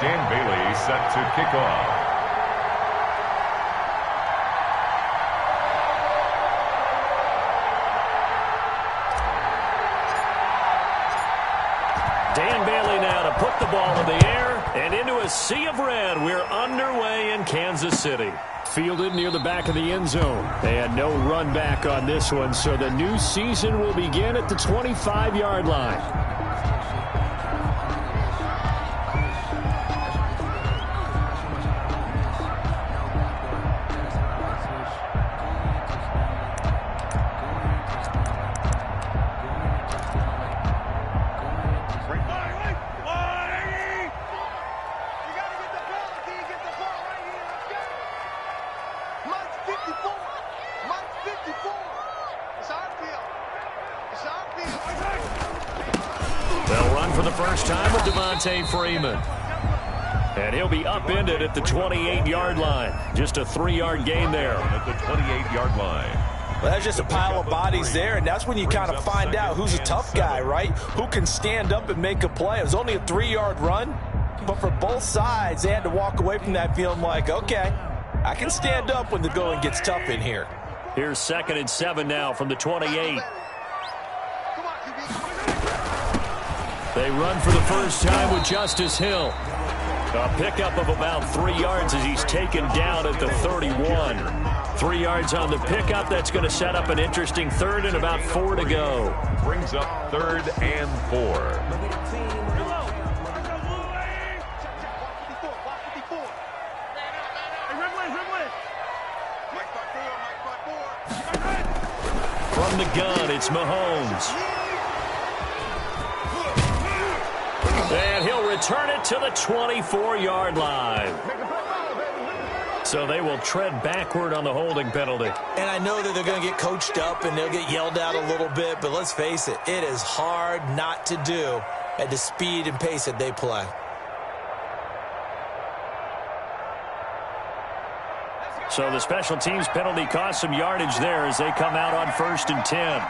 Dan Bailey set to kick off. Dan Bailey now to put the ball in the air and into a sea of red. We're underway in Kansas City. Fielded near the back of the end zone. They had no run back on this one, so the new season will begin at the 25-yard line. Freeman. And he'll be upended at the 28-yard line. Just a 3-yard gain there. At the 28-yard line. Well, that's just a pile of bodies there, and that's when you kind of find out who's a tough guy, right? Who can stand up and make a play. It was only a 3-yard run, but for both sides, they had to walk away from that feeling like, okay, I can stand up when the going gets tough in here. Here's 2nd and 7 now from the 28. They run for the first time with Justice Hill. A pickup of about 3 yards as he's taken down at the 31. 3 yards on the pickup. That's going to set up an interesting 3rd and about 4 to go. Brings up 3rd and 4. From the gun, it's Mahomes. And he'll return it to the 24-yard line. So they will tread backward on the holding penalty. And I know that they're going to get coached up and they'll get yelled at a little bit, but let's face it, it is hard not to do at the speed and pace that they play. So the special teams penalty cost some yardage there as they come out on 1st and 10.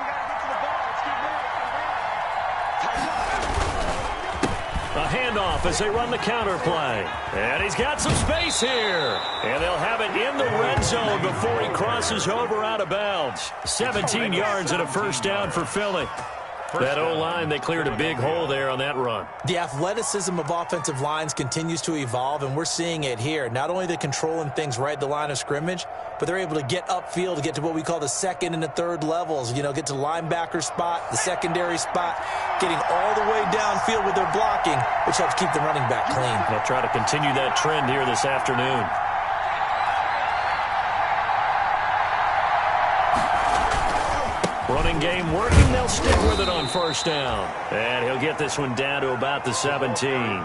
A handoff as they run the counter play. And he's got some space here. And they'll have it in the red zone before he crosses over out of bounds. 17 yards and a first down for Philly. That O-line, they cleared a big hole there on that run. The athleticism of offensive lines continues to evolve, and we're seeing it here. Not only they're controlling things right at the line of scrimmage, but they're able to get upfield to get to what we call the 2nd and the 3rd levels. You know, get to linebacker spot, the secondary spot, getting all the way downfield with their blocking, which helps keep the running back clean. They'll try to continue that trend here this afternoon. Running game working. They'll stick with it on 1st down. And he'll get this one down to about the 17.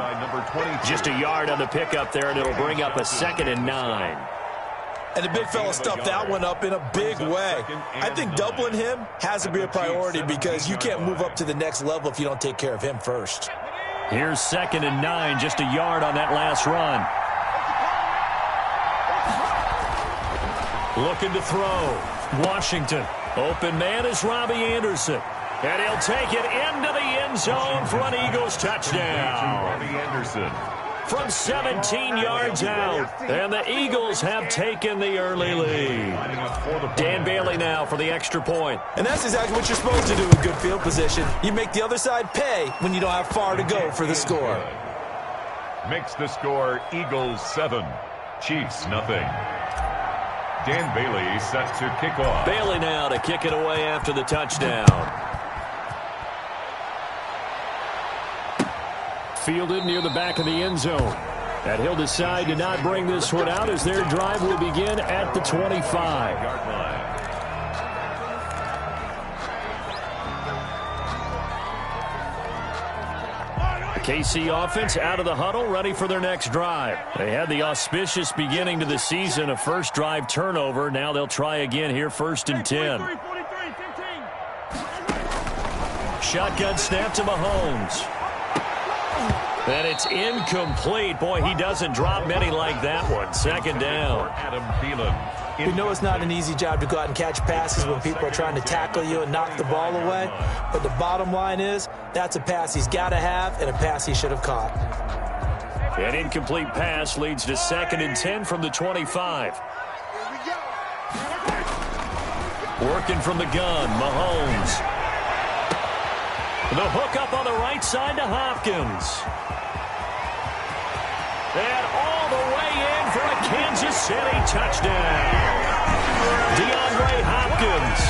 Just a yard on the pickup there, and it'll bring up a 2nd and 9. And the big fella stuffed that one up in a big way. I think doubling him has to be a priority because you can't move up to the next level if you don't take care of him first. Here's 2nd and 9, just a yard on that last run. Looking to throw. Washington. Open man is Robbie Anderson. And he'll take it into the end zone for an Eagles touchdown. Robbie Anderson. From 17 yards out. And the Eagles have taken the early lead. Dan Bailey now for the extra point. And that's exactly what you're supposed to do with good field position. You make the other side pay when you don't have far to go for the score. Makes the score Eagles 7, Chiefs nothing. Dan Bailey set to kick off. Bailey now to kick it away after the touchdown. Fielded near the back of the end zone. And he'll decide to not bring this one out as their drive will begin at the 25-yard line. KC offense out of the huddle, ready for their next drive. They had the auspicious beginning to the season, a first drive turnover. Now they'll try again here, 1st and 10. Shotgun snap to Mahomes. And it's incomplete. Boy, he doesn't drop many like that one. 2nd down. Adam Thielen. We know it's not an easy job to go out and catch passes when people are trying to tackle you and knock the ball away. But the bottom line is, that's a pass he's got to have and a pass he should have caught. An incomplete pass leads to 2nd and 10 from the 25. Working from the gun, Mahomes. The hook up on the right side to Hopkins. And all the way in for a Kansas City touchdown. DeAndre Hopkins,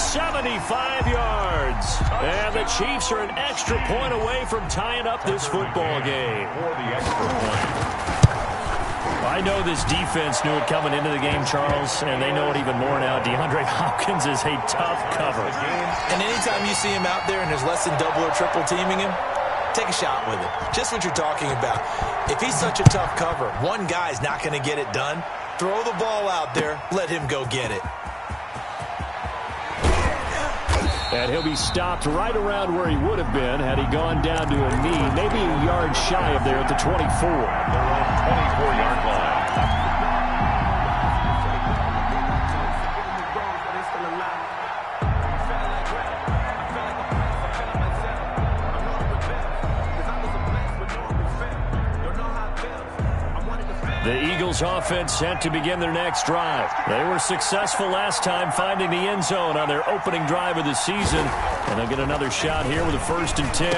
75 yards. And the Chiefs are an extra point away from tying up this football game. For the extra point. I know this defense knew it coming into the game, Charles, and they know it even more now. DeAndre Hopkins is a tough cover. And anytime you see him out there and there's less than double or triple teaming him, take a shot with it. Just what you're talking about. If he's such a tough cover, one guy's not going to get it done. Throw the ball out there. Let him go get it. And he'll be stopped right around where he would have been had he gone down to a knee, maybe a yard shy of there at the 24. Their own 24-yard line. The Eagles offense set to begin their next drive. They were successful last time finding the end zone on their opening drive of the season. And they'll get another shot here with a 1st and 10.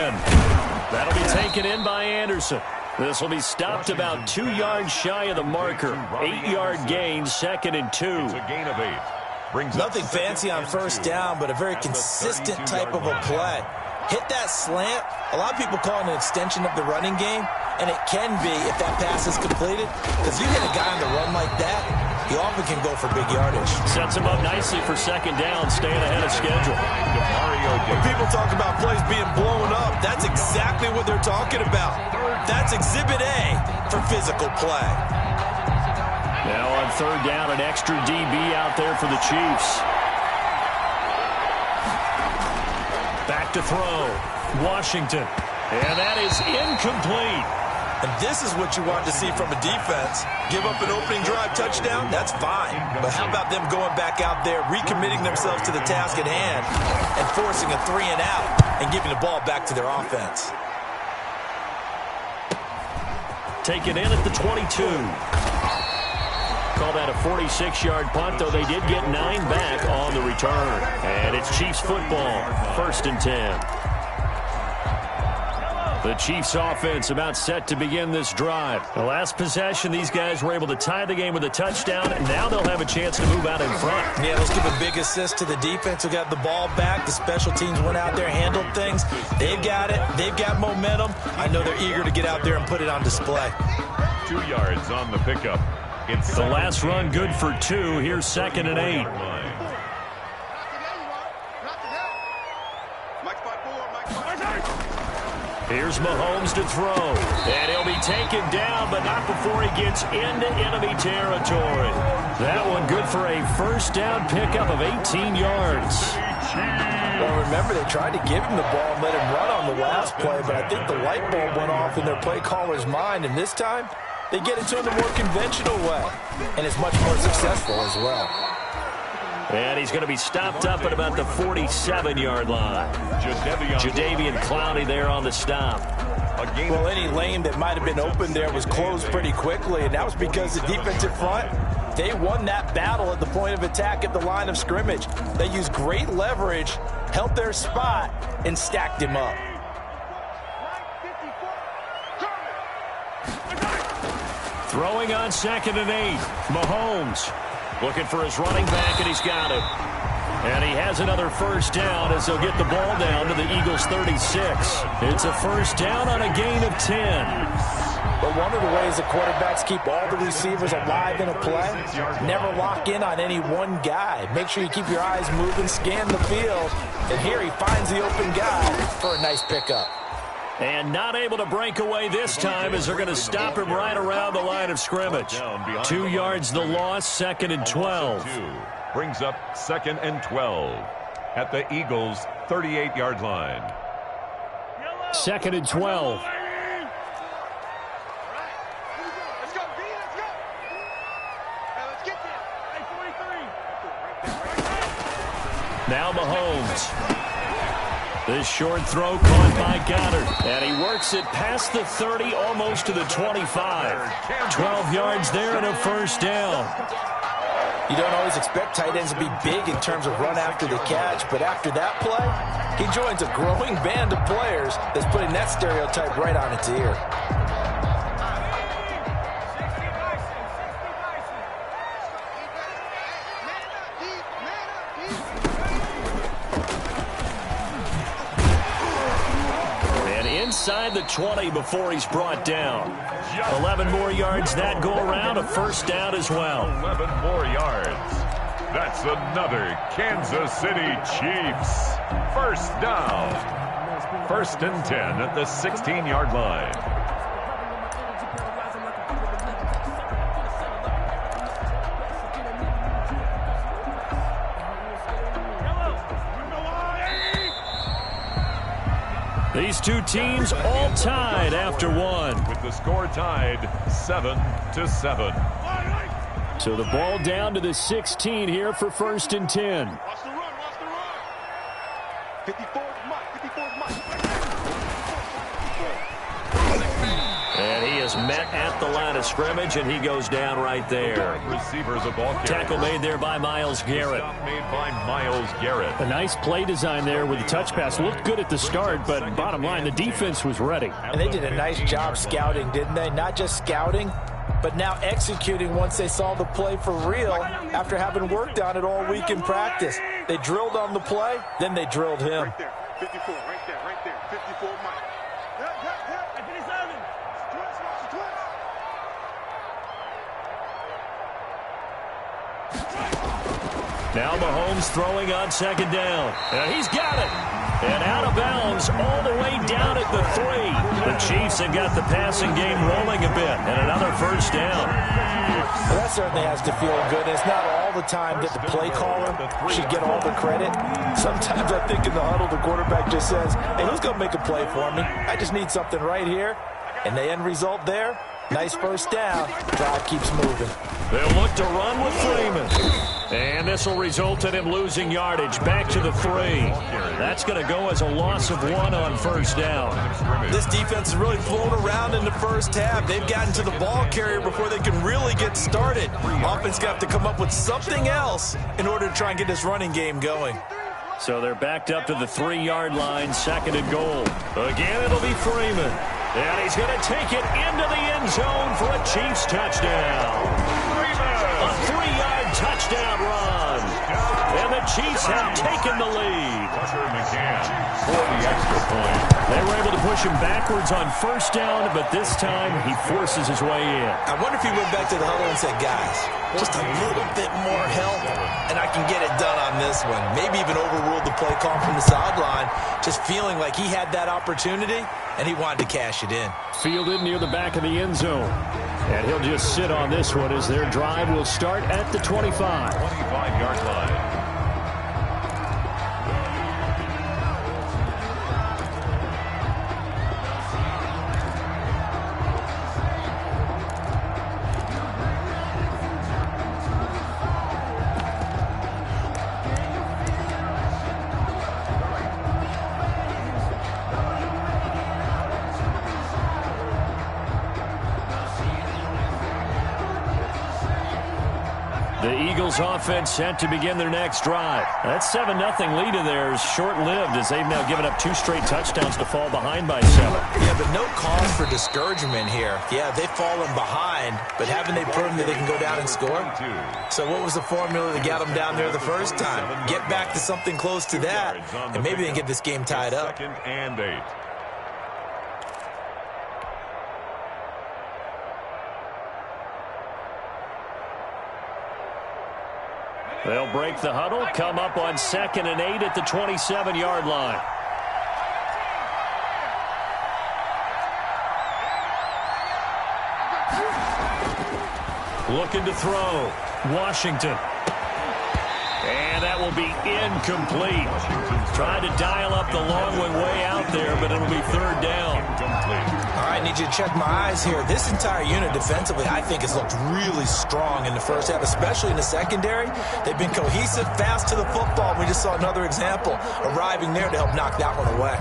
That'll be taken in by Anderson. This will be stopped about 2 yards shy of the marker. 8-yard gain, 2nd and 2. It's a gain of 8. Brings Nothing fancy on first down, but a very consistent type of a play. Hit that slant. A lot of people call it an extension of the running game, and it can be if that pass is completed. Because you hit a guy on the run like that, he often can go for big yardage. Sets him up nicely for 2nd down, staying ahead of schedule. When people talk about plays being blown up, that's exactly what they're talking about. That's Exhibit A for physical play. Now on 3rd down, an extra DB out there for the Chiefs. Back to throw. Washington. And that is incomplete. And this is what you want to see from a defense. Give up an opening drive touchdown, that's fine. But how about them going back out there, recommitting themselves to the task at hand, and forcing a 3 and out, and giving the ball back to their offense. Taken in at the 22. Call that a 46-yard punt, though they did get 9 back on the return. And it's Chiefs football, 1st and 10. The Chiefs offense about set to begin this drive. The last possession, these guys were able to tie the game with a touchdown, and now they'll have a chance to move out in front. Yeah, let's give a big assist to the defense who got the ball back. The special teams went out there, handled things. They've got it. They've got momentum. I know they're eager to get out there and put it on display. 2 yards on the pickup. It's the last run good for 2. Here's 2nd and 8. Here's Mahomes to throw. And he'll be taken down, but not before he gets into enemy territory. That one good for a 1st down pickup of 18 yards. Well, remember, they tried to give him the ball and let him run on the last play, but I think the light bulb went off in their play caller's mind, and this time they get it to him the more conventional way, and it's much more successful as well. And he's going to be stopped up at about the 47-yard line. Jadeveon Clowney there on the stop. Well, any lane that might have been open there was closed pretty quickly, and that was because the defensive front, they won that battle at the point of attack at the line of scrimmage. They used great leverage, held their spot, and stacked him up. Throwing on 2nd and 8, Mahomes. Looking for his running back, and he's got it. And he has another 1st down as they'll get the ball down to the Eagles' 36. It's a 1st down on a gain of 10. But one of the ways the quarterbacks keep all the receivers alive in a play, never lock in on any one guy. Make sure you keep your eyes moving, scan the field. And here he finds the open guy for a nice pickup. And not able to break away this time as they're going to stop him right around the line of scrimmage. 2 yards the loss, 2nd and 12. Brings up 2nd and 12 at the Eagles' 38-yard line. 2nd and 12. Now Mahomes. This short throw caught by Goddard. And he works it past the 30, almost to the 25. 12 yards there and a first down. You don't always expect tight ends to be big in terms of run after the catch, but after that play, he joins a growing band of players that's putting that stereotype right on its ear. Inside the 20 before he's brought down. 11 more yards that go around, a first down as well. 11 more yards. That's another Kansas City Chiefs. First down. 1st and 10 at the 16-yard line. These two teams all tied after one. With the score tied 7-7. So the ball down to the 16 here for 1st and 10. Watch the run, watch the run. 54 Mike. And he is met at the line of scrimmage, and he goes down right there. Receivers a ball carrier. Tackle made there by Myles Garrett. Stop made by Myles Garrett. A nice play design there with the touch pass. Looked good at the start, but bottom line, the defense was ready. And they did a nice job scouting, didn't they? Not just scouting, but now executing once they saw the play for real after having worked on it all week in practice. They drilled on the play, then they drilled him. Right there. 54, right there. 54 Mike. Now Mahomes throwing on 2nd down. And he's got it. And out of bounds all the way down at the 3. The Chiefs have got the passing game rolling a bit. And another first down. Well, that certainly has to feel good. It's not all the time that the play caller should get all the credit. Sometimes I think in the huddle, the quarterback just says, hey, who's going to make a play for me? I just need something right here. And the end result there, nice first down. Drive keeps moving. They'll look to run with Freeman. And this will result in him losing yardage back to the 3. That's going to go as a loss of 1 on first down. This defense has really flown around in the first half. They've gotten to the ball carrier before they can really get started. Offense got to come up with something else in order to try and get this running game going. So they're backed up to the 3-yard line, 2nd and goal. Again, it'll be Freeman. And he's going to take it into the end zone for a Chiefs touchdown. A 3-yard touchdown run. And the Chiefs have taken the lead. McCann for the extra point. They were able to push him backwards on first down, but this time he forces his way in. I wonder if he went back to the huddle and said, guys, just a little bit more help, and I can get it done on this one. Maybe even overruled the play call from the sideline, just feeling like he had that opportunity, and he wanted to cash it in. Fielded near the back of the end zone. And he'll just sit on this one as their drive will start at the 25. 25-yard line. The Eagles offense set to begin their next drive. That 7-0 lead of theirs short-lived as they've now given up 2 straight touchdowns to fall behind by 7. Yeah, but no cause for discouragement here. Yeah, they've fallen behind, but haven't they proven that they can go down and score? So what was the formula that got them down there the first time? Get back to something close to that, and maybe they can get this game tied up. 2nd and 8. They'll break the huddle, come up on 2nd and 8 at the 27-yard line. Looking to throw. Washington. And that will be incomplete. Trying to dial up the long one way out there, but it'll be 3rd down. All right, might need you to check my eyes here. This entire unit defensively, I think, has looked really strong in the first half, especially in the secondary. They've been cohesive, fast to the football. We just saw another example arriving there to help knock that one away.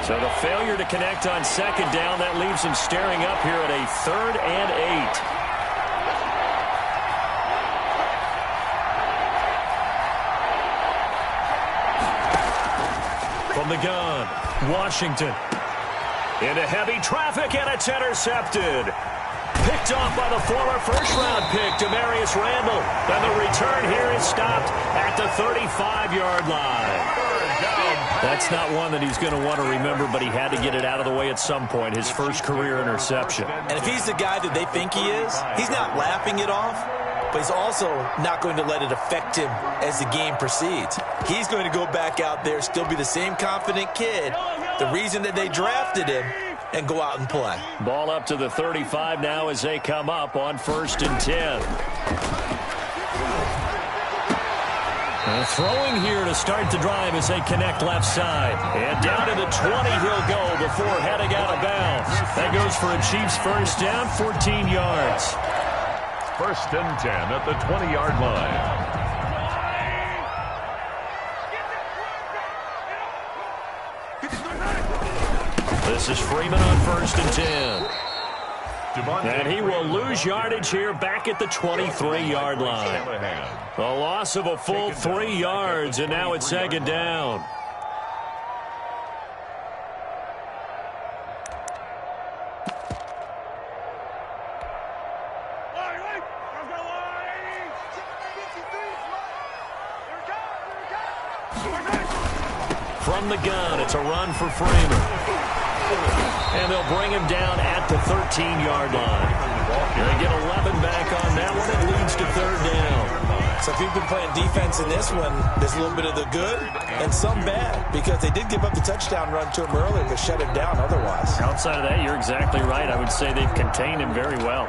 So the failure to connect on second down, that leaves him staring up here at a 3rd and 8. From the gun, Washington. Into heavy traffic, and it's intercepted. Picked off by the former first-round pick, Demarius Randall. And the return here is stopped at the 35-yard line. That's not one that he's going to want to remember, but he had to get it out of the way at some point, his first career interception. And if he's the guy that they think he is, he's not laughing it off, but he's also not going to let it affect him as the game proceeds. He's going to go back out there, still be the same confident kid, the reason that they drafted him, and go out and play. Ball up to the 35 now as they come up on 1st and 10. And throwing here to start the drive as they connect left side. And down to the 20 he'll go before heading out of bounds. That goes for a Chiefs first down, 14 yards. 1st and 10 at the 20-yard line. This is Freeman on 1st and 10. And he will lose yardage here back at the 23-yard line. A loss of a full 3 yards, and now it's 2nd down. From the gun, it's a run for Freeman. And they'll bring him down at the 13-yard line. They get 11 back on that one. It leads to 3rd down. So if you've been playing defense in this one, there's a little bit of the good and some bad, because they did give up the touchdown run to him earlier, but shut him down otherwise. Outside of that, you're exactly right. I would say they've contained him very well.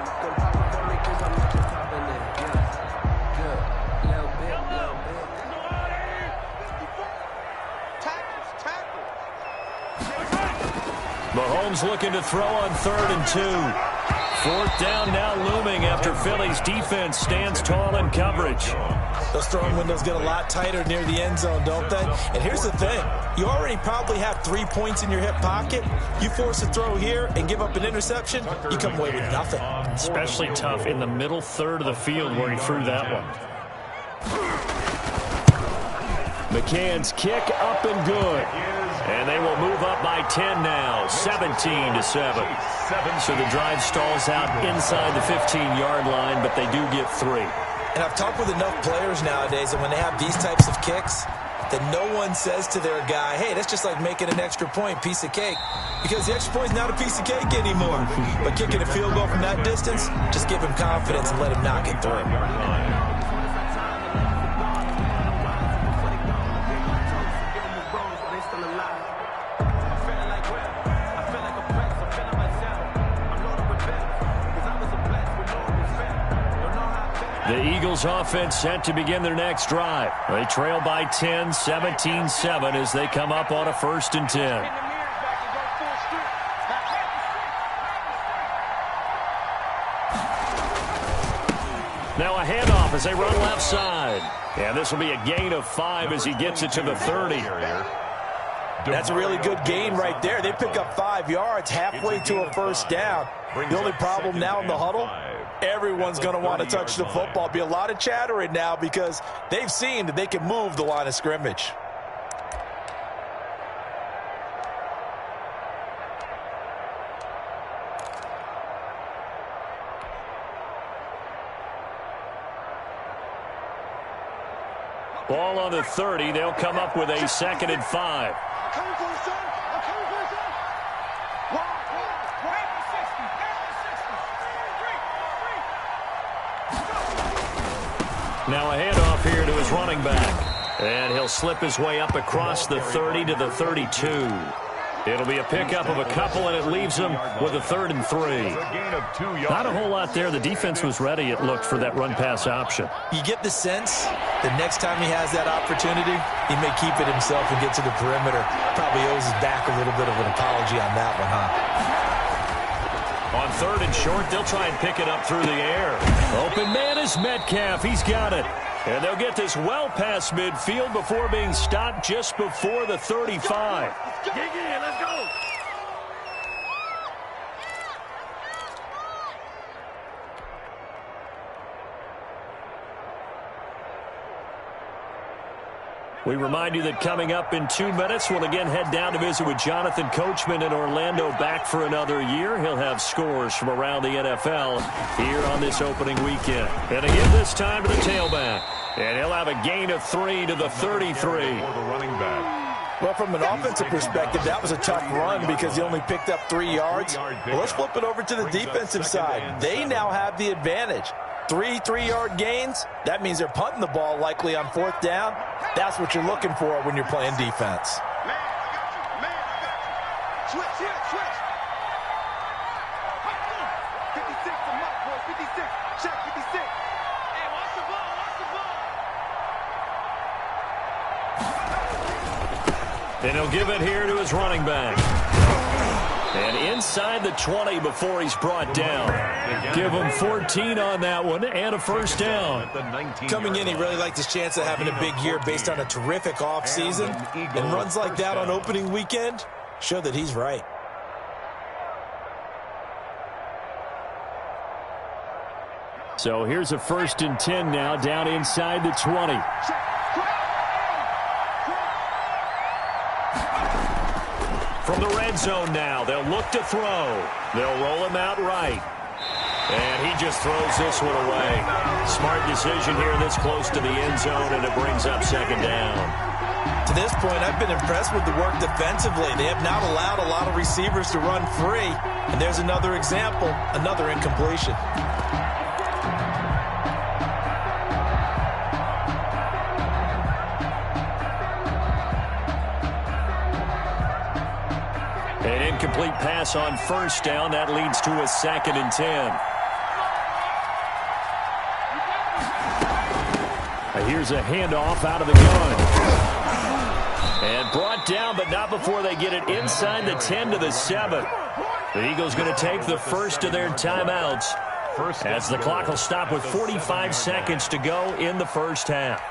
Mahomes looking to throw on 3rd and 2. 4th down now looming after Philly's defense stands tall in coverage. Those throwing windows get a lot tighter near the end zone, don't they? And here's the thing. You already probably have 3 points in your hip pocket. You force a throw here and give up an interception, you come away with nothing. Especially tough in the middle third of the field where he threw that one. McCann's kick up and good. And they will move up by 10 now, 17-7. So the drive stalls out inside the 15-yard line, but they do get 3. And I've talked with enough players nowadays that when they have these types of kicks, that no one says to their guy, hey, that's just like making an extra point, piece of cake. Because the extra point is not a piece of cake anymore. But kicking a field goal from that distance, just give him confidence and let him knock it through. The Eagles offense set to begin their next drive. They trail by 10, 17-7 as they come up on a 1st and 10. Now a handoff as they run left side. And this will be a gain of 5 as he gets it to the 30. That's a really good gain right there. They pick up 5 yards halfway to a 1st down. The only problem now in the huddle, everyone's going to want to touch the football. Be a lot of chattering now because they've seen that they can move the line of scrimmage. Ball on the 30. They'll come up with a 2nd and 5. Now a handoff here to his running back. And he'll slip his way up across the 30 to the 32. It'll be a pickup of a couple, and it leaves them with a 3rd and 3. Not a whole lot there. The defense was ready, it looked, for that run-pass option. You get the sense that next time he has that opportunity, he may keep it himself and get to the perimeter. Probably owes his back a little bit of an apology on that one, huh? On 3rd and short, they'll try and pick it up through the air. Open man is Metcalf. He's got it. And they'll get this well past midfield before being stopped just before the 35. Dig in, let's go. We remind you that coming up in 2 minutes, we'll again head down to visit with Jonathan Coachman in Orlando, back for another year. He'll have scores from around the NFL here on this opening weekend. And again this time to the tailback. And he'll have a gain of 3 to the 33. Well, from an offensive perspective, that was a tough run because he only picked up 3 yards. Well, let's flip it over to the defensive side. They now have the advantage. 3 3-yard gains, that means they're punting the ball likely on 4th down. That's what you're looking for when you're playing defense. Man, I got you. Man, I got you. Switch here, switch. 56 to Mike, boys. 56. Check 56. Hey, watch the ball, watch the ball. And he'll give it here to his running back. And inside the 20 before he's brought down. Give him 14 on that one and a 1st down. Coming in, he really liked his chance of having a big year based on a terrific offseason. And runs like that on opening weekend show that he's right. So here's a 1st and 10 now, down inside the 20. From the red zone now, they'll look to throw. They'll roll him out right. And he just throws this one away. Smart decision here this close to the end zone, and it brings up 2nd down. To this point, I've been impressed with the work defensively. They have not allowed a lot of receivers to run free. And there's another example, another incompletion. An incomplete pass on 1st down. That leads to a 2nd and 10. Here's a handoff out of the gun. And brought down, but not before they get it inside the 10 to the 7. The Eagles going to take the first of their timeouts as the clock will stop with 45 seconds to go in the 1st half.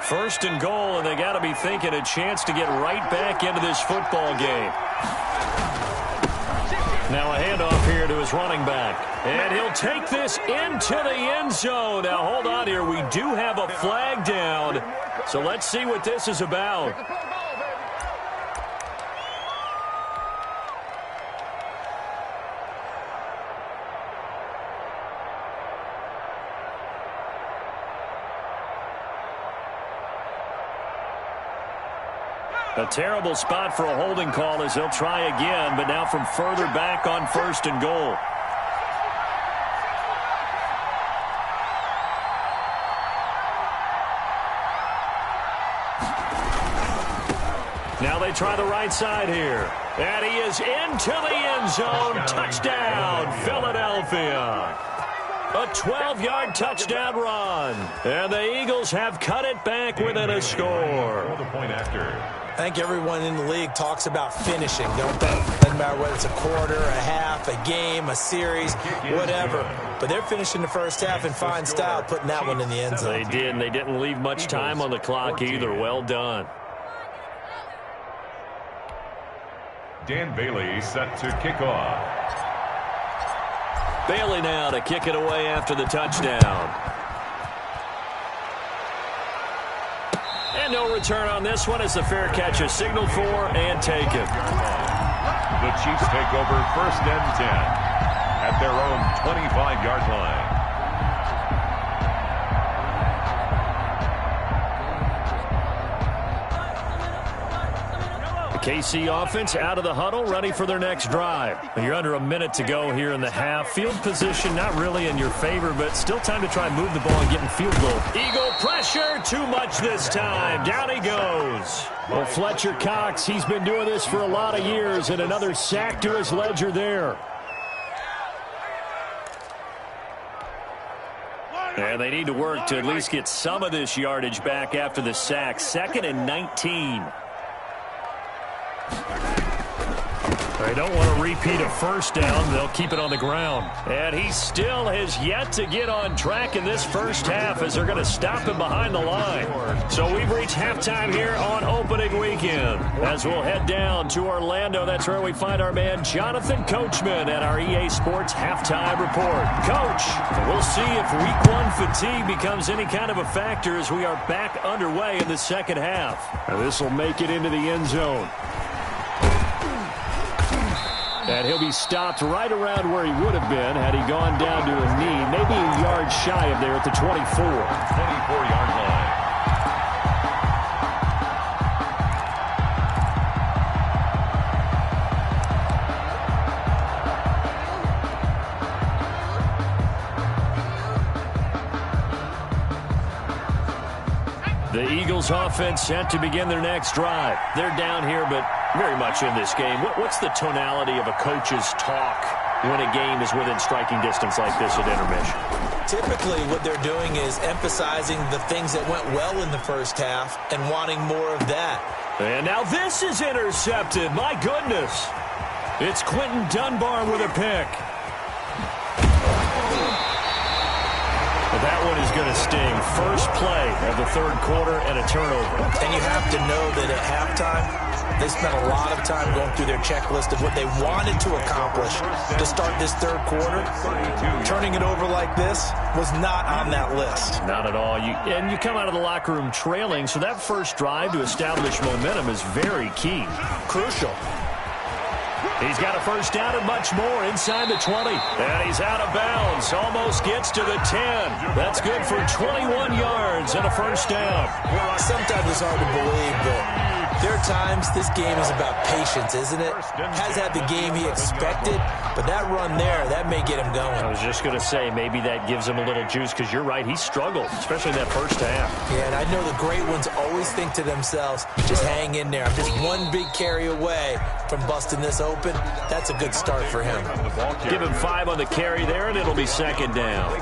First and goal, and they got to be thinking a chance to get right back into this football game. Now a handoff here to his running back. And he'll take this into the end zone. Now hold on here. We do have a flag down. So let's see what this is about. A terrible spot for a holding call as he'll try again, but now from further back on 1st and goal. Now they try the right side here. And he is into the end zone. Touchdown, Philadelphia. A 12-yard touchdown run. And the Eagles have cut it back within a score. The point after. I think everyone in the league talks about finishing, don't they? Doesn't matter whether it's a quarter, a half, a game, a series, whatever. But they're finishing the 1st half in fine style, putting that one in the end zone. They did, and they didn't leave much time on the clock either. Well done. Dan Bailey set to kick off. Bailey now to kick it away after the touchdown. And no return on this one as the fair catch is signaled for and taken. The Chiefs take over 1st and 10 at their own 25-yard line. KC offense out of the huddle, ready for their next drive. You're under a minute to go here in the half. Field position not really in your favor, but still time to try and move the ball and get in field goal. Eagle pressure, too much this time. Down he goes. Well, Fletcher Cox, he's been doing this for a lot of years, and another sack to his ledger there. And they need to work to at least get some of this yardage back after the sack. 2nd and 19. They don't want to repeat a first down. They'll keep it on the ground. And he still has yet to get on track in this first half as they're going to stop him behind the line. So we've reached halftime here on opening weekend. As we'll head down to Orlando, that's where we find our man Jonathan Coachman at our EA Sports Halftime Report. Coach, we'll see if Week 1 fatigue becomes any kind of a factor as we are back underway in the second half. And this will make it into the end zone. And he'll be stopped right around where he would have been had he gone down to a knee, maybe a yard shy of there at the 24. 24-yard line. The Eagles offense set to begin their next drive. They're down here, but very much in this game. What's the tonality of a coach's talk when a game is within striking distance like this at intermission? Typically, what they're doing is emphasizing the things that went well in the first half and wanting more of that. And now this is intercepted. My goodness. It's Quentin Dunbar with a pick. That one is going to sting. First play of the third quarter and a turnover. And you have to know that at halftime, they spent a lot of time going through their checklist of what they wanted to accomplish to start this third quarter. Turning it over like this was not on that list. Not at all. And you come out of the locker room trailing, so that first drive to establish momentum is very key. Crucial. He's got a first down and much more inside the 20. And he's out of bounds. Almost gets to the 10. That's good for 21 yards and a first down. Sometimes it's hard to believe, but there are times this game is about patience, isn't it? Has had the game he expected, but that run there, that may get him going. I was just going to say, maybe that gives him a little juice because you're right, he struggled, especially in that first half. Yeah, and I know the great ones always think to themselves, just hang in there. I'm just one big carry away from busting this open. That's a good start for him. Give him 5 on the carry there, and it'll be second down.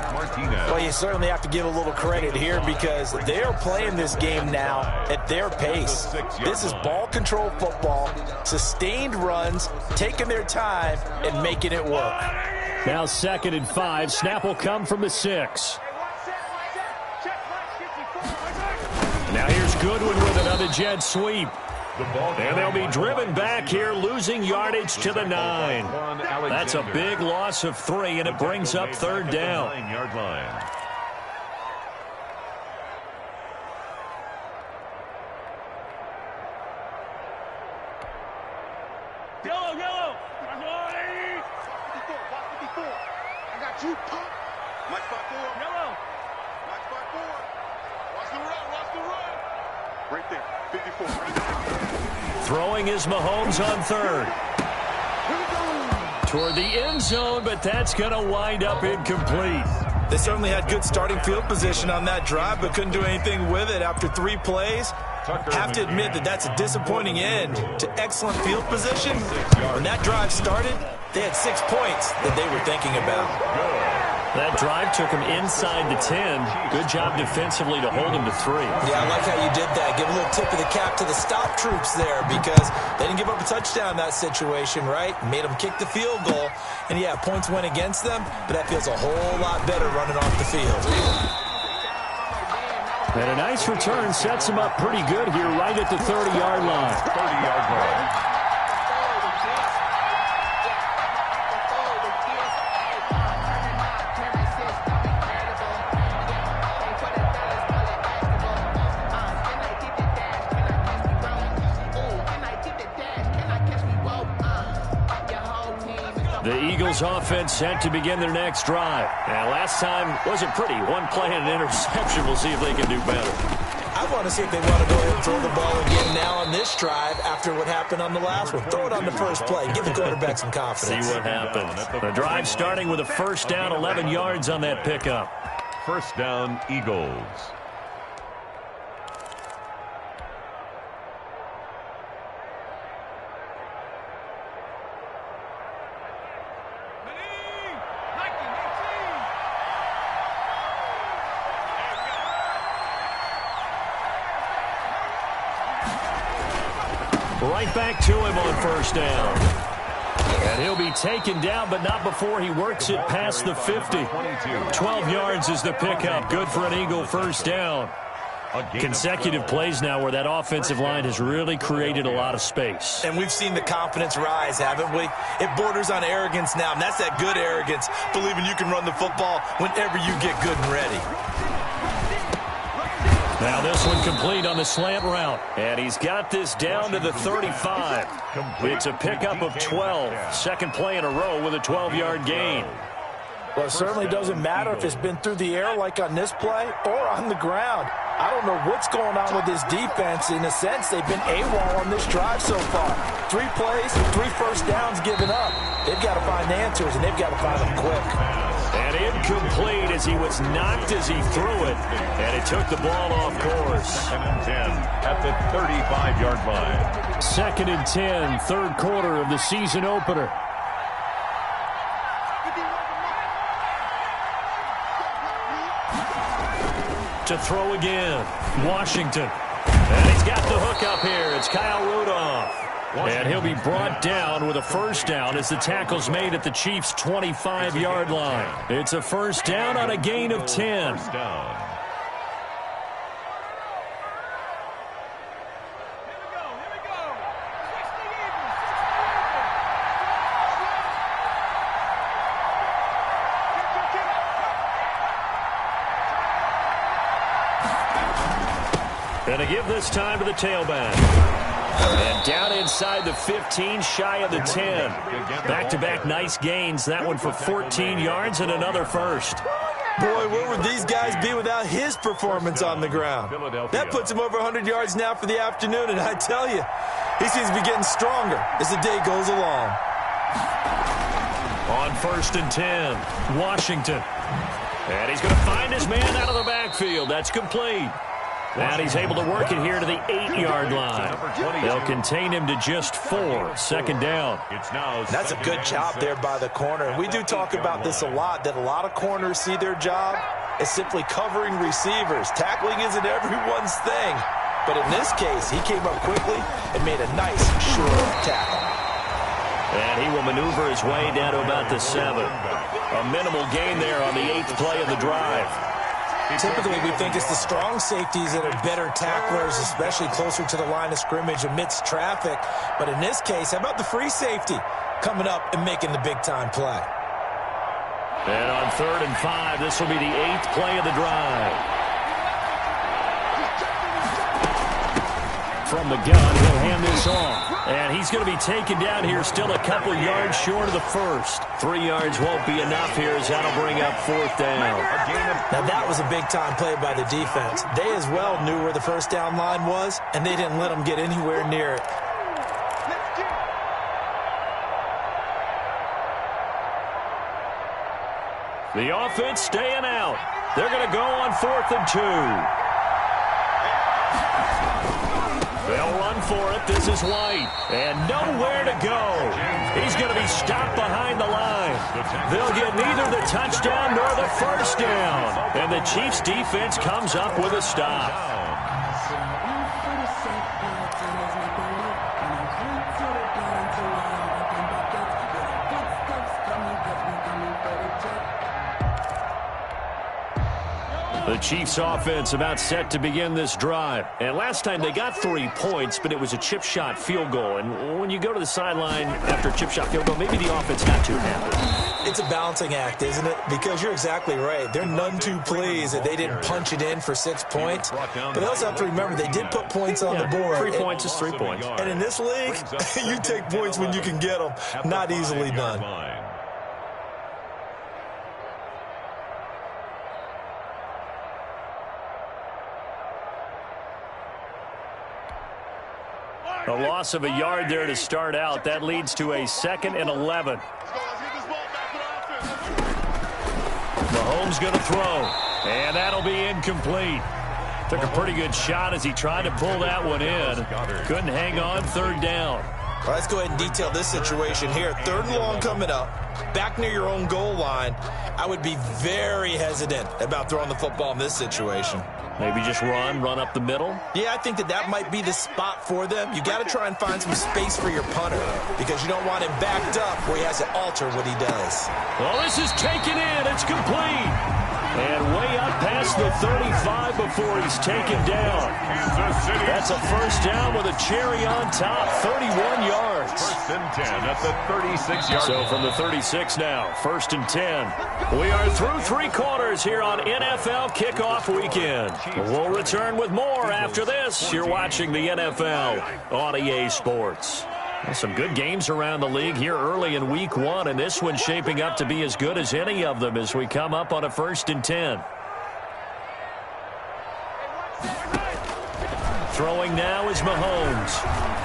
Well, you certainly have to give a little credit here because they are playing this game now at their pace. This is ball control football, sustained runs, taking their time, and making it work. Now 2nd and 5. Snap will come from the 6. Now here's Goodwin with another jet sweep. And they'll be driven back here, losing yardage to the 9. That's a big loss of 3, and it brings up third down. 9-yard line. Yellow. 54. I got you. Watch spot 4. Yellow. Watch spot 4. Watch the run. Right there. 54. Throwing is Mahomes on third. Toward the end zone, but that's going to wind up incomplete. They certainly had good starting field position on that drive, but couldn't do anything with it after 3 plays. Have to admit that that's a disappointing end to excellent field position. When that drive started, they had 6 points that they were thinking about. That drive took him inside the 10. Good job defensively to hold him to 3. Yeah, I like how you did that. Give a little tip of the cap to the stop troops there because they didn't give up a touchdown in that situation, right? Made them kick the field goal. And, yeah, points went against them, but that feels a whole lot better running off the field. And a nice return sets him up pretty good here right at the 30-yard line. 30-yard line. The Eagles offense set to begin their next drive. And last time wasn't pretty. 1 play and an interception. We'll see if they can do better. I I want to see if they want to go ahead and throw the ball again now on this drive after what happened on the last one. Throw it on the first play. Give the quarterback some confidence. See what happens. The drive starting with a first down, 11 yards on that pickup. First down, Eagles. Right back to him on first down. And he'll be taken down, but not before he works it past the 50. 12 yards is the pickup. Good for an Eagle first down. Consecutive plays now where that offensive line has really created a lot of space. And we've seen the confidence rise, haven't we? It borders on arrogance now, and that's that good arrogance, believing you can run the football whenever you get good and ready. Now this one complete on the slant route. And he's got this down to the 35. It's a pickup of 12. Second play in a row with a 12-yard gain. Well, it certainly doesn't matter if it's been through the air like on this play or on the ground. I don't know what's going on with this defense. In a sense, they've been AWOL on this drive so far. 3 plays, 3 first downs given up. They've got to find answers, and they've got to find them quick. And incomplete as he was knocked as he threw it. And it took the ball off course. 2nd and 10 at the 35-yard line. 2nd and 10, third quarter of the season opener. To throw again, Washington. And he's got the hook up here. It's Kyle Rudolph. And he'll be brought down with a first down as the tackle's made at the Chiefs' 25-yard line. It's a first down on a gain of 10. First down. And to give this time to the tailback. And down inside the 15, shy of the 10. Back-to-back nice gains. That one for 14 yards and another first. Boy, where would these guys be without his performance on the ground? That puts him over 100 yards now for the afternoon, and I tell you, he seems to be getting stronger as the day goes along. On 1st and 10, Washington. And he's going to find his man out of the backfield. That's complete. And he's able to work it here to the 8-yard line. They'll contain him to just 4. Second down. That's a good job there by the corner. We do talk about this a lot, that a lot of corners see their job as simply covering receivers. Tackling isn't everyone's thing. But in this case, he came up quickly and made a nice, sure tackle. And he will maneuver his way down to about the 7. A minimal gain there on the 8th play of the drive. Typically, we think it's the strong safeties that are better tacklers, especially closer to the line of scrimmage amidst traffic. But in this case, how about the free safety coming up and making the big-time play? And on 3rd and 5, this will be the 8th play of the drive. From the gun, he'll hand this off. And he's going to be taken down here still a couple yards short of the first. 3 yards won't be enough here as that'll bring up 4th down. Now that was a big-time play by the defense. They as well knew where the first down line was, and they didn't let them get anywhere near it. The offense staying out. They're going to go on 4th and 2. They'll run for it. This is White. And nowhere to go. He's going to be stopped behind the line. They'll get neither the touchdown nor the first down. And the Chiefs' defense comes up with a stop. The Chiefs offense about set to begin this drive. And last time they got 3 points, but it was a chip shot field goal. And when you go to the sideline after a chip shot field goal, maybe the offense not too happy. It's a balancing act, isn't it? Because you're exactly right. They're none too pleased that they didn't punch it in for 6 points. But they also have to remember they did put points on the board. 3 points is 3 points. And in this league, you take points when you can get them. Not easily done. A loss of a yard there to start out. That leads to a 2nd and 11. Mahomes going to throw, and that'll be incomplete. Took a pretty good shot as he tried to pull that one in. Couldn't hang on, 3rd down. Well, let's go ahead and detail this situation here. 3rd and long coming up, back near your own goal line. I would be very hesitant about throwing the football in this situation. Maybe just run up the middle? Yeah, I think that might be the spot for them. You got to try and find some space for your punter because you don't want him backed up where he has to alter what he does. Well, this is taken in. It's complete. And way up past the 35 before he's taken down. That's a 1st down with a cherry on top, 31 yards. 1st and 10 at the 36-yard line. So from the 36 now, 1st and 10. We are through 3 quarters here on NFL Kickoff Weekend. We'll return with more after this. You're watching the NFL on EA Sports. Some good games around the league here early in Week 1, and this one's shaping up to be as good as any of them as we come up on a 1st and 10. Throwing now is Mahomes.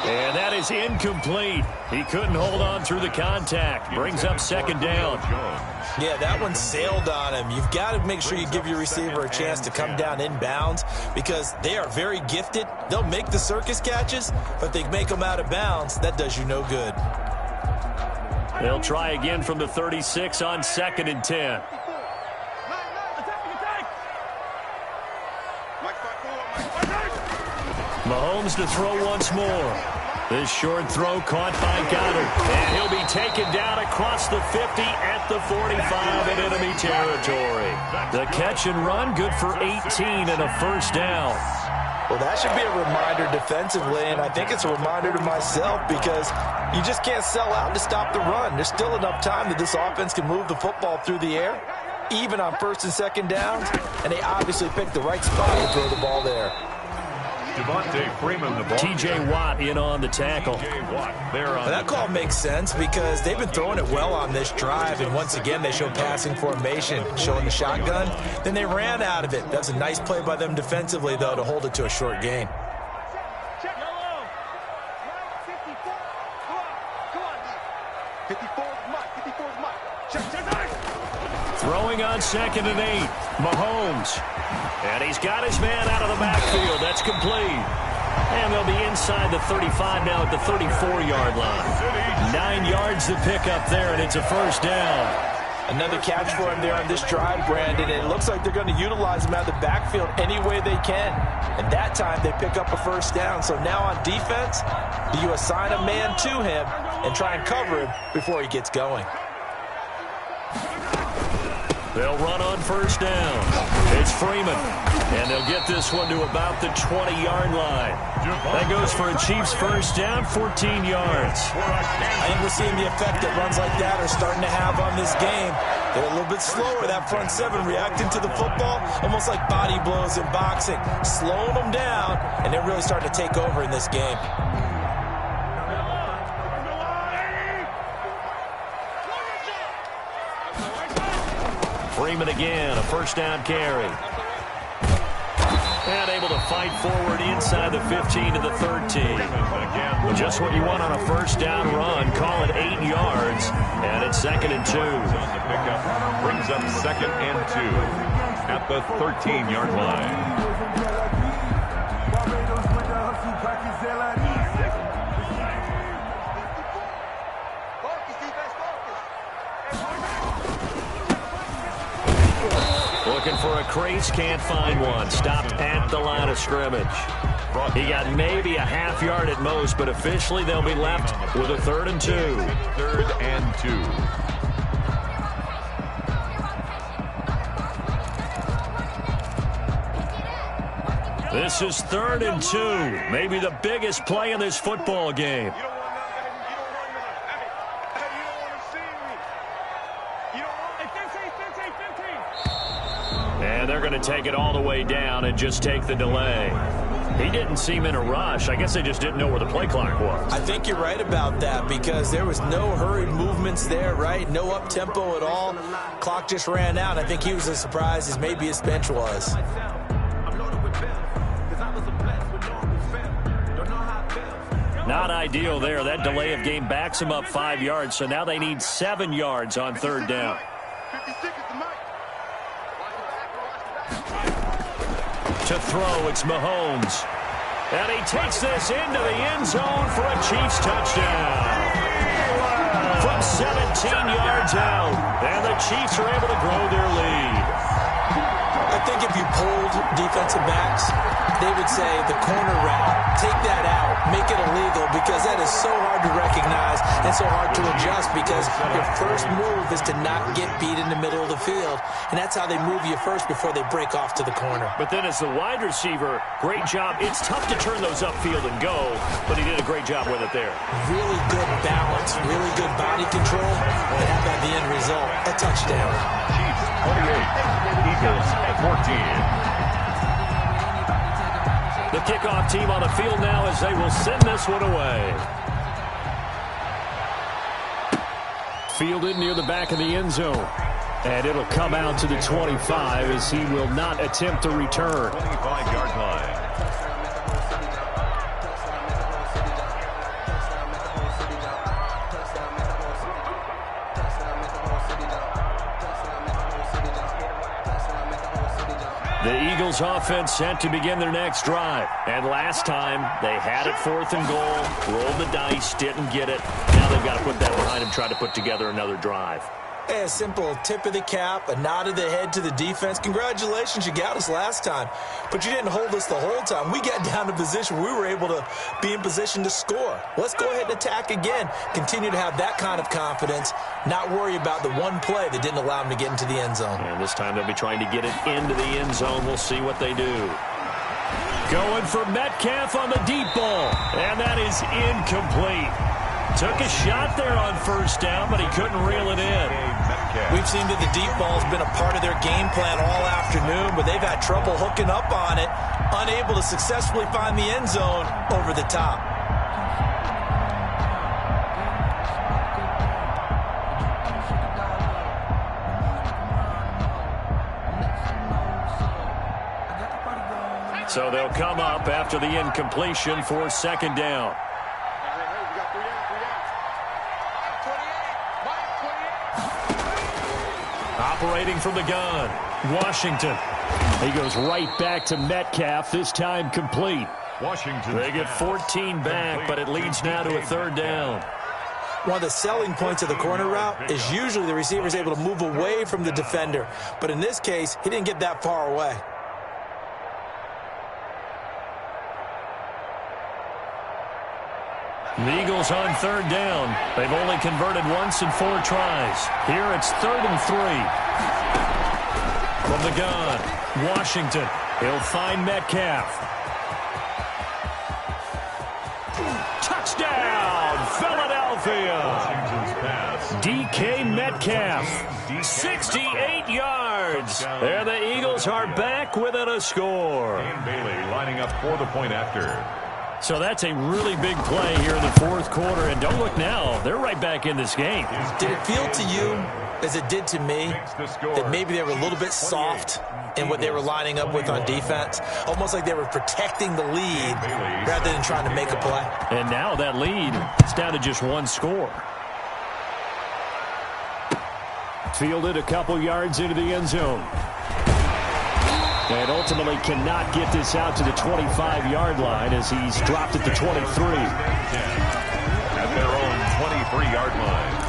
And that is incomplete. He couldn't hold on through the contact. Brings up 2nd down. Yeah, that one sailed on him. You've got to make sure you give your receiver a chance to come down inbounds because they are very gifted. They'll make the circus catches, but they make them out of bounds. That does you no good. They'll try again from the 36 on 2nd and 10. Mahomes to throw once more. This short throw caught by Goddard. And he'll be taken down across the 50 at the 45 in enemy territory. The catch and run good for 18 and a 1st down. Well, that should be a reminder defensively, and I think it's a reminder to myself because you just can't sell out to stop the run. There's still enough time that this offense can move the football through the air, even on 1st and 2nd downs, and they obviously picked the right spot to throw the ball there. Freeman, the ball. T.J. Watt in on the tackle. That call makes sense because they've been throwing it well on this drive, and once again they show passing formation, showing the shotgun. Then they ran out of it. That's a nice play by them defensively, though, to hold it to a short gain. Throwing on 2nd and 8. Mahomes. And he's got his man out of the backfield. That's complete. And they'll be inside the 35 now at the 34-yard line. 9 yards to pick up there, and it's a 1st down. Another catch for him there on this drive, Brandon. And it looks like they're going to utilize him out of the backfield any way they can. And that time they pick up a 1st down. So now on defense, do you assign a man to him and try and cover him before he gets going? They'll run on 1st down. It's Freeman. And they'll get this one to about the 20-yard line. That goes for a Chiefs 1st down, 14 yards. I think we're seeing the effect that runs like that are starting to have on this game. They're a little bit slower, that front 7, reacting to the football, almost like body blows in boxing, slowing them down, and they're really starting to take over in this game. Freeman again, a 1st down carry. And able to fight forward inside the 15 to the 13. Just what you want on a 1st down run. Call it 8 yards. And it's 2nd and 2. Brings up 2nd and 2 at the 13-yard line. Looking for a crease, can't find one. Stopped at the line of scrimmage. He got maybe a half yard at most, but officially they'll be left with a 3rd and 2. 3rd and 2. This is 3rd and 2. Maybe the biggest play in this football game. And they're going to take it all the way down and just take the delay. He didn't seem in a rush. I guess they just didn't know where the play clock was. I think you're right about that because there was no hurried movements there, right? No up-tempo at all. Clock just ran out. I think he was as surprised as maybe his bench was. Not ideal there. That delay of game backs them up 5 yards, so now they need 7 yards on third down. 56 is the mic. To throw, it's Mahomes. And he takes this into the end zone for a Chiefs touchdown. From 17 yards out, and the Chiefs are able to grow their lead. I think if you polled defensive backs, they would say the corner route, take that out, make it illegal, because that is so hard to recognize and so hard to adjust, because your first move is to not get beat in the middle of the field, and that's how they move you first before they break off to the corner. But then as the wide receiver, great job. It's tough to turn those upfield and go, but he did a great job with it there. Really good balance, really good body control, and how about the end result? A touchdown. Chiefs 28, Eagles 14. The kickoff team on the field now as they will send this one away. Fielded near the back of the end zone. And it'll come out to the 25 as he will not attempt to return. 25-yard line. The Eagles offense set to begin their next drive. And last time, they had it 4th and goal, rolled the dice, didn't get it. Now they've got to put that behind them, try to put together another drive. A simple tip of the cap, a nod of the head to the defense. Congratulations, you got us last time. But you didn't hold us the whole time. We got down to position. We were able to be in position to score. Let's go ahead and attack again. Continue to have that kind of confidence. Not worry about the one play that didn't allow them to get into the end zone. And this time they'll be trying to get it into the end zone. We'll see what they do. Going for Metcalf on the deep ball. And that is incomplete. Took a shot there on first down, but he couldn't reel it in. We've seen that the deep ball's been a part of their game plan all afternoon, but they've had trouble hooking up on it, unable to successfully find the end zone over the top. So they'll come up after the incompletion for second down. Operating from the gun, Washington. He goes right back to Metcalf, this time complete. Washington. They get 14 back, but it leads now to a third down. One of the selling points of the corner route is usually the receiver is able to move away from the defender. But in this case, he didn't get that far away. The Eagles on third down. They've only converted once in 4 tries. Here it's 3rd and 3. From the gun, Washington. He'll find Metcalf. Touchdown, Philadelphia. Washington's pass. DK Metcalf, 68 yards. There the Eagles are back within a score. And Bailey lining up for the point after. So that's a really big play here in the 4th quarter. And don't look now, they're right back in this game. Did it feel to you, as it did to me, that maybe they were a little bit soft in what they were lining up with on defense? Almost like they were protecting the lead rather than trying to make a play. And now that lead is down to just 1 score. Fielded a couple yards into the end zone. And ultimately cannot get this out to the 25-yard line as he's dropped at the 23. At their own 23-yard line.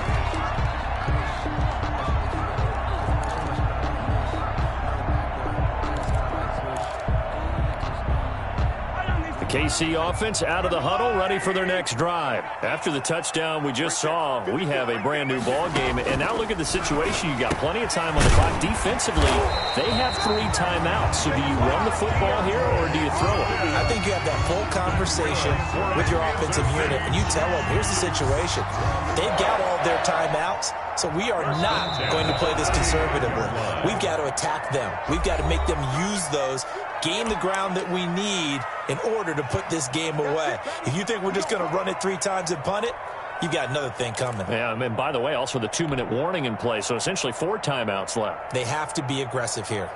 KC offense out of the huddle, ready for their next drive. After the touchdown we just saw, we have a brand new ball game. And now look at the situation. You got plenty of time on the clock. Defensively, they have 3 timeouts. So do you run the football here or do you throw it? I think you have that full conversation with your offensive unit, and you tell them, here's the situation. They've got all their timeouts, so we are not going to play this conservatively. We've got to attack them. We've got to make them use those, gain the ground that we need in order to put this game away. If you think we're just going to run it 3 times and punt it, you got another thing coming. Yeah, and by the way, also the 2-minute warning in play, so essentially 4 timeouts left. They have to be aggressive here.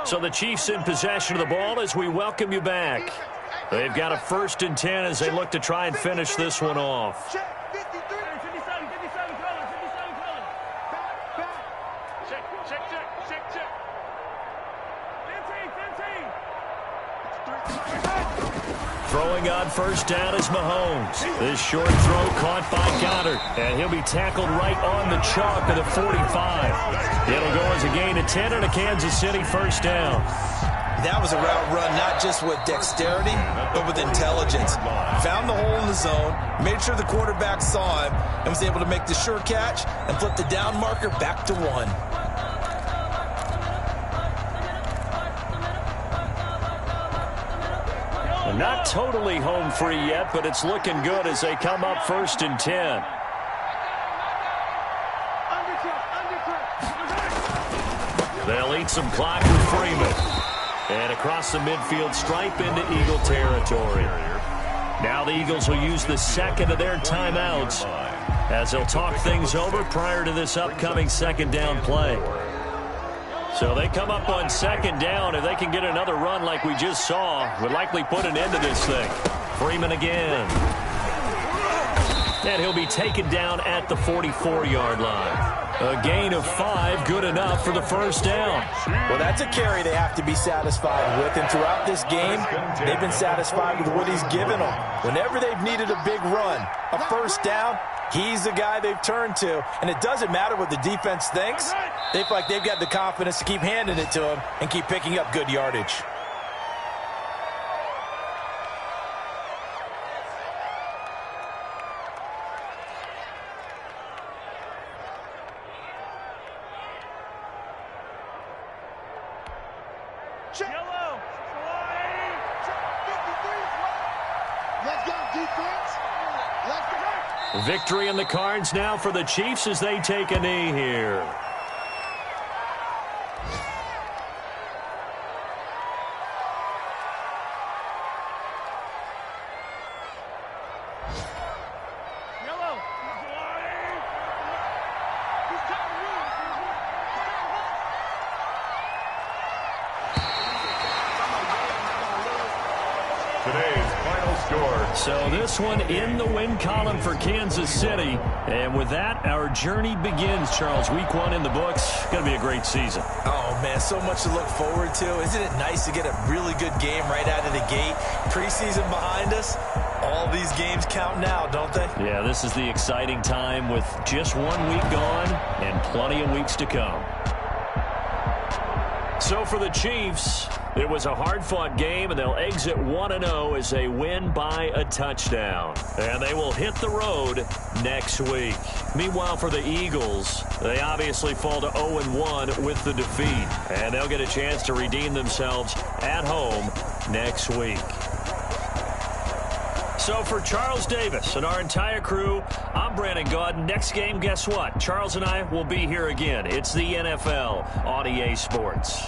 So the Chiefs in possession of the ball as we welcome you back. They've got a 1st and 10 as they look to try and finish this one off. Check, 53. 57 color. Check. 15. Throwing on 1st down is Mahomes. This short throw caught by Goddard, and he'll be tackled right on the chalk of the 45. It'll go as a gain of 10 and a Kansas City 1st down. That was a route run not just with dexterity, but with intelligence. Found the hole in the zone, made sure the quarterback saw him, and was able to make the sure catch and flip the down marker back to 1. Not totally home free yet, but it's looking good as they come up 1st and 10. They'll eat some clock with Freeman. And across the midfield stripe into Eagle territory. Now the Eagles will use the 2nd of their timeouts as they'll talk things over prior to this upcoming 2nd down play. So they come up on 2nd down. If they can get another run like we just saw, would likely put an end to this thing. Freeman again. And he'll be taken down at the 44-yard line. A gain of 5, good enough for the 1st down. Well, that's a carry they have to be satisfied with. And throughout this game, they've been satisfied with what he's given them. Whenever they've needed a big run, a 1st down, he's the guy they've turned to. And it doesn't matter what the defense thinks. They feel like they've got the confidence to keep handing it to him and keep picking up good yardage. Check. Yellow. Check. 53. Let's go, defense. Let's go. Victory in the cards now for the Chiefs as they take a knee here. Today's final score. So this one in the win column for Kansas City. And with that, our journey begins, Charles. Week 1 in the books. Going to be a great season. Oh, man, so much to look forward to. Isn't it nice to get a really good game right out of the gate? Preseason behind us. All these games count now, don't they? Yeah, this is the exciting time with just 1 week gone and plenty of weeks to come. So for the Chiefs, it was a hard-fought game, and they'll exit 1-0 as they win by a touchdown. And they will hit the road next week. Meanwhile, for the Eagles, they obviously fall to 0-1 with the defeat. And they'll get a chance to redeem themselves at home next week. So for Charles Davis and our entire crew, I'm Brandon Gaudin. Next game, guess what? Charles and I will be here again. It's the NFL on EA Sports.